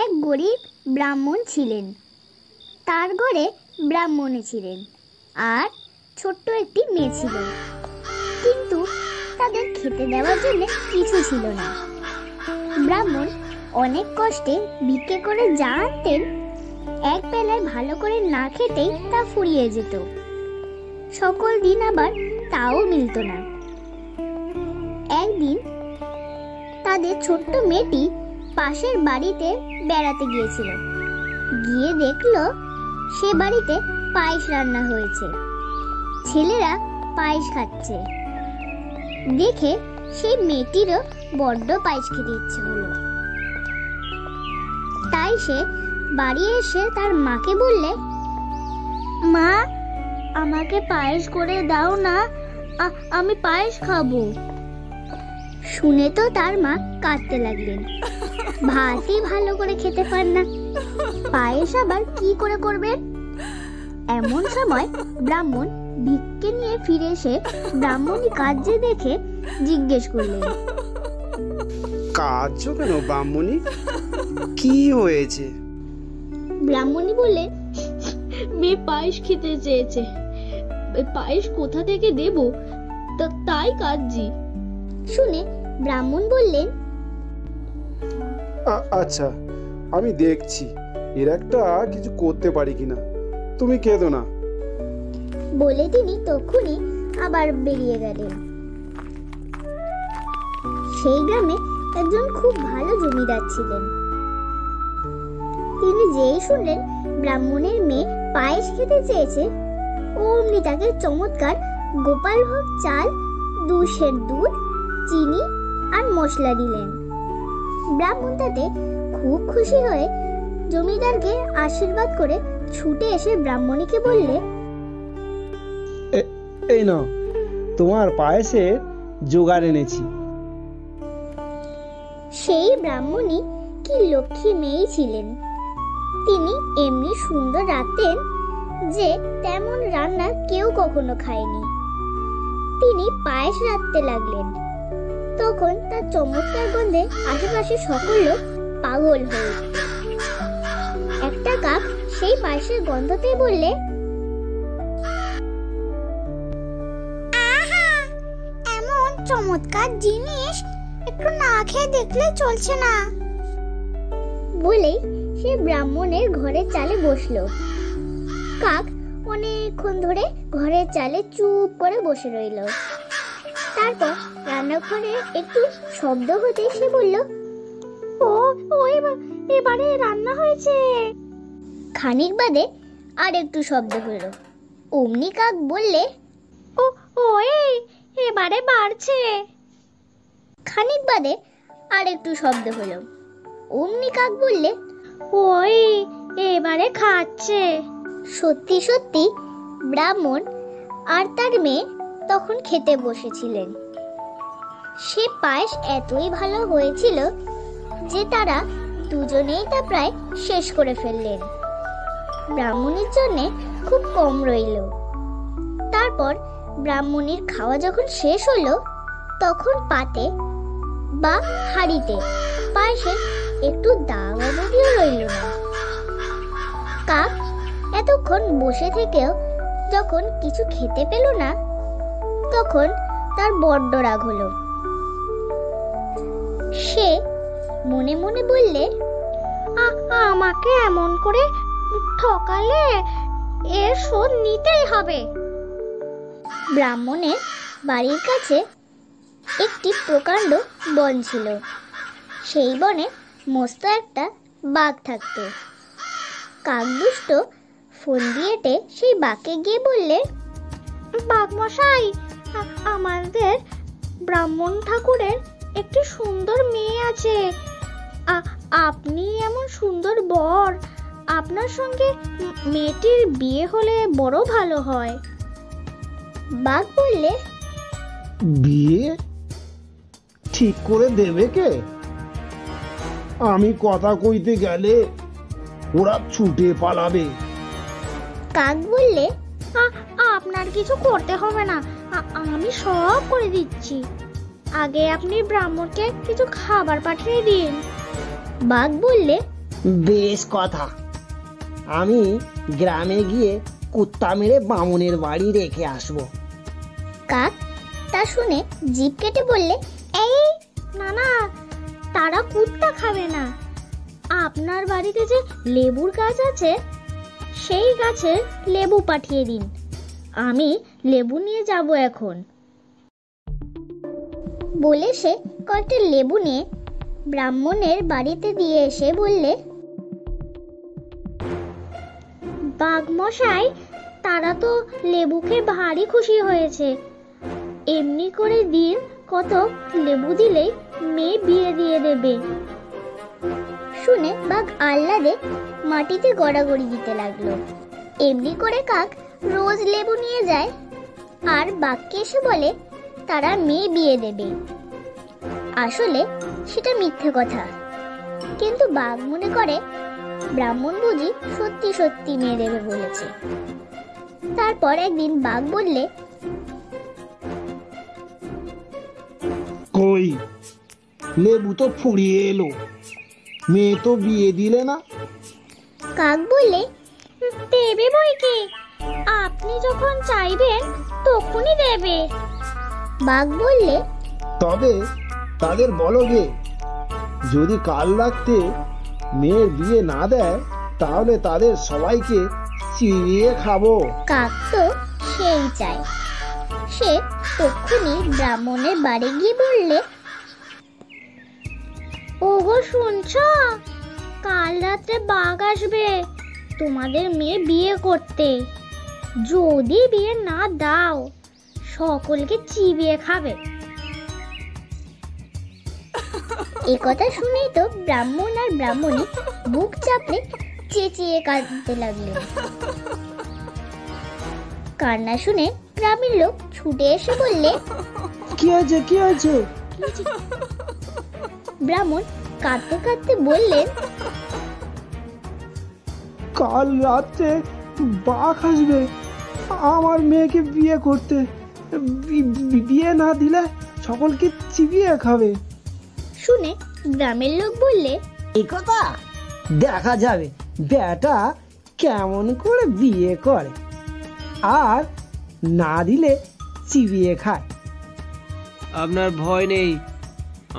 এক গরিব ব্রাহ্মণ ছিলেন। তার ঘরে ব্রাহ্মণী ছিলেন আর ছোট্ট একটি মেয়ে ছিল, কিন্তু তাদের খেতে দেওয়ার জন্য কিছু ছিল না। ব্রাহ্মণ অনেক কষ্টে ভিক্ষে করে যা আনতেন, এক বেলায় ভালো করে না খেতেই তা ফুরিয়ে যেত। সকল দিন আবার তাও মিলত না। একদিন তাদের ছোট্ট মেয়েটি পাশের বাড়িতে বেড়াতে গিয়েছিল। গিয়ে দেখলো সে বাড়িতে পায়েস রান্না হয়েছে, ছেলেরা পায়েস খাচ্ছে। দেখে সেই মেয়েটিরও বড্ড পায়েস খেতে ইচ্ছে হলো। তাই সে বাড়ি এসে তার মাকে বললে, মা, আমাকে পায়েস করে দাও না, আমি পায়েস খাবো। শুনে তো তার মা কাঁদতে লাগলেন। ভাতই ভালো করে খেতে পার না, পায়েস আবার কি করে করবেন? এমন সময় ব্রাহ্মণ ভিক্ষে নিয়ে ফিরে এসে ব্রাহ্মণী কাঁদছে দেখে জিজ্ঞেস করলেন, কাঁদছো কেন ব্রাহ্মণী, কি হয়েছে? ব্রাহ্মণী বললে, মেয়ে পায়েস খেতে চেয়েছে, পায়েস কোথা থেকে দেব, তাই কাঁদছি। শুনে ব্রাহ্মণ বললেন, আচ্ছা, আমি দেখছি এর একটা কিছু করতে পারি কিনা, তুমি কেঁদো না। বলে তিনি তখনই আবার বেরিয়ে গেলেন। সেই গ্রামে একজন খুব ভালো জমিদার ছিলেন। তিনি যেই শুনলেন ব্রাহ্মণের মেয়ে পায়েস খেতে চেয়েছে, অমনি তাকে চমৎকার গোপালভোগ চাল, 2 সের দুধ, চিনি আর মশলা দিলেন। ব্রাহ্মণ তাতে খুব খুশি হয়ে জমিদারকে আশীর্বাদ করে ছুটে এসে ব্রাহ্মণীকে বললে, এই নাও, তোমার পায়েসের জোগাড় এনেছি। সেই ব্রাহ্মণী কি লক্ষ্মী মেয়ে ছিলেন। তিনি এমনি সুন্দর রাঁধতেন যে তেমন রান্না কেউ কখনো খায়নি। তিনি পায়েস রাঁধতে লাগলেন। তখন তার চমৎকার গন্ধে আশেপাশে সকল লোক পাগল হয়ে উঠল। একটা কাক সেই পায়েসের গন্ধতেই বললে, আহা, এমন চমৎকার জিনিস একটু না খেয়ে দেখলে চলছে না। বলেই সে ব্রাহ্মণের ঘরের চালে বসলো। কাক অনেকক্ষণ ধরে ঘরের চালে চুপ করে বসে রইল। তারপর রান্নাঘরে একটু শব্দ হতে সে বলল, এবারে রান্না হয়েছে। খানিক বাদে আর একটু শব্দ হলো। অমনি কাক বললে, এবারে বাড়ছে। খানিক বাদে আর একটু শব্দ হলো। অমনি কাক বললে, এবারে খাচ্ছে। সত্যি সত্যি ব্রাহ্মণ আর তার মেয়ে তখন খেতে বসেছিলেন। সে পায়েস এতই ভালো হয়েছিল যে তারা দুজনেই তা প্রায় শেষ করে ফেললেন। ব্রাহ্মণীর জন্য খুব কম রইল। তারপর ব্রাহ্মণীর খাওয়া যখন শেষ হলো, তখন পাতে বা হাঁড়িতে পায়েসের একটু দাগ অবধিও রইল না। কাক এতক্ষণ বসে থেকেও যখন কিছু খেতে পেল না, তখন তার বড্ড রাগ হলো। সে মনে মনে বললে, আমাকে এমন করে ঠকালে এর শোধ নিতেই হবে। ব্রাহ্মণের বাড়ির কাছে একটি প্রকাণ্ড বন ছিল। সেই বনে মস্ত একটা বাঘ থাকতো। কাকদুষ্ট ফোন দিয়েটে সেই বাঘকে গিয়ে বললে, বাঘ মশাই, আমাদের ব্রাহ্মণ ঠাকুরের একটি সুন্দর মেয়ে আছে। আপনি এমন সুন্দর বর, আপনার সঙ্গে মেয়েটির বিয়ে হলে বড় ভালো হয়। বাঘ বললে, বিয়ে ঠিক করে দেবে কে? আমি কথা কইতে গেলে ওরা ছুটে পালাবে। কাক বললে, আপনার কিছু করতে হবে না, আমি সব করে দিচ্ছি। আগে আপনি ব্রাহ্মণকে কিছু খাবার পাঠিয়ে দিন। বাঘ বললে, বেশ কথা, আমি গ্রামে গিয়ে কুত্তা মেরে বামুনের বাড়ি রেখে আসবো। কাক তা শুনে জিভ কেটে বললে, এই না না, তারা কুত্তা খাবে না। আপনার বাড়িতে যে লেবুর গাছ আছে, সেই গাছের লেবু পাঠিয়ে দিন, আমি লেবু নিয়ে যাব এখন। বলে সে কয়েকটা লেবু নিয়ে ব্রাহ্মণের বাড়িতে দিয়ে এসে বললে, বাঘমশাই, তারা তো লেবু খেয়ে ভারী খুশি হয়েছে। এমনি করে দিন, কত লেবু দিলেই মেয়ে বিয়ে দিয়ে দেবে। শুনে বাঘ আহ্লাদে মাটিতে গড়াগড়ি দিতে লাগলো। এমনি করে কাক রোজ লেবু নিয়ে যায় আর বাঘকে এসে বলে তারা মেয়ে বিয়ে দেবে। আসলে সেটা মিথ্যে কথা, কিন্তু বাঘ মনে করে ব্রাহ্মণ বুঝি সত্যি সত্যি মেয়ে দেবে বলেছে। তারপর একদিন বাঘ বললে, কই, লেবু তো ফুরিয়ে এলো, মেয়ে তো বিয়ে দিলে না। কাক বললে, দেবে বইকে, আপনি যখন চাইবেন তখনই দেবে। বাঘ বললে, তবে তাদের বলো গে, যদি কাল রাতে মেয়ের বিয়ে না দেয় তাহলে তাদের সবাইকে চিবিয়ে খাবো। কাক তো সেই চায়। সে তক্ষুনি ব্রাহ্মণের বাড়ি গিয়ে বললে, ওগো শুনছো, কাল রাত্রে বাঘ আসবে তোমাদের মেয়ে বিয়ে করতে। যদি বিয়ে না দাও, সকলকে চিবিয়ে খাবে। এ কথা শুনেই তো ব্রাহ্মণ আর ব্রাহ্মণী বুক চাপড়ে চেঁচিয়ে কাঁদতে লাগলো। কান্না শুনে গ্রামের লোক ছুটে এসে বললে, কি আছে, কি আছে? ব্রাহ্মণ কাঁদতে কাঁদতে বললেন, কাল রাতে বাঘ আসবে আমার মেয়েকে বিয়ে করতে। বিয়ে না দিলে সকলকে চিবিয়ে খাবে। শুনে গ্রামের লোক বললে, এই কথা দেখা যাবে বেটা কেমন করে বিয়ে করে, আর না দিলে চিবিয়ে খায়। আপনার ভয় নেই,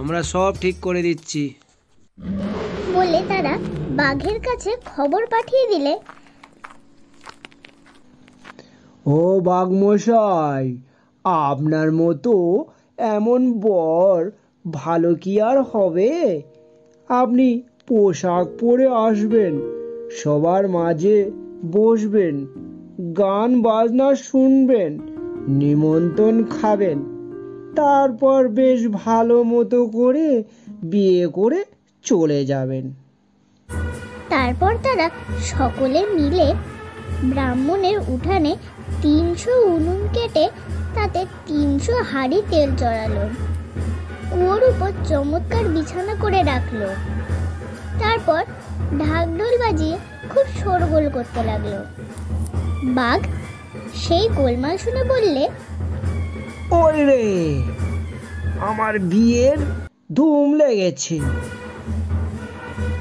আমরা সব ঠিক করে দিচ্ছি। বলে তারা বাঘের কাছে খবর পাঠিয়ে দিলে, ও বাঘমশাই, আপনার মতো এমন বর ভালো কি আর হবে? আপনি পোশাক পরে আসবেন, সবার মাঝে বসবেন, গান বাজনা শুনবেন, নিমন্ত্রণ খাবেন, তারপর বেশ ভালো মতো করে বিয়ে করে চলে যাবেন। তারপর তারা সকলে মিলে ব্রাহ্মণের উঠানে 300 উনুন কেটে তাতে 300 হাঁড়ি তেল চড়ালো। কুয়োর উপর চমৎকার বিছানা করে রাখলো। তারপর ঢাকঢোল বাজিয়ে খুব শোরগোল করতে লাগলো। বাঘ সেই গোলমাল শুনে বললে, ওই রে, আমার বিয়ের ধুম লেগেছে।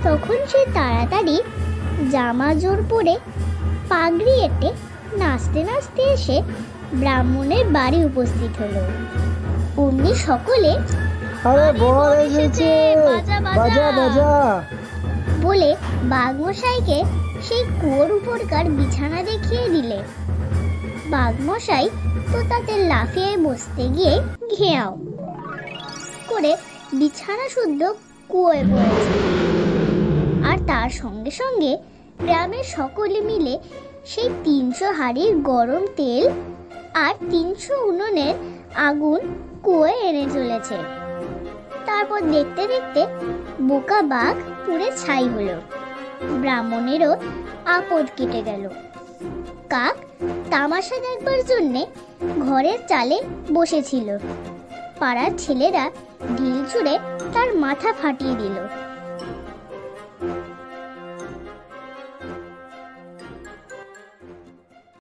তখন সে তাড়াতাড়ি জামা জোর পরে পাগড়ি এঁটে নাচতে নাচতে এসে ব্রাহ্মণের বাড়ি উপস্থিত হলো। অমনি সকলে আরে বর এসেছে, বাজা বাজা বলে বাঘমশাইকে সেই কুয়োর উপরকার বিছানা দেখিয়ে দিলে। বাঘমশাই তো তাতে লাফিয়ে বসতে গিয়ে ঘেয়াও করে বিছানা শুদ্ধ কুয়োয় পড়েছে। আর তার সঙ্গে সঙ্গে গ্রামের সকলে মিলে সেই 300 হাঁড়ির গরম তেল আর 300 উনুনের আগুন কুয়োয় এনে চলেছে। তারপর দেখতে দেখতে বোকা বাঘ পুড়ে ছাই হলো। ব্রাহ্মণেরও আপদ কেটে গেল। কাক তামাশা দেখবার জন্যে ঘরের চালে বসেছিল। পাড়ার ছেলেরা ঢিল ছুঁড়ে তার মাথা ফাটিয়ে দিল।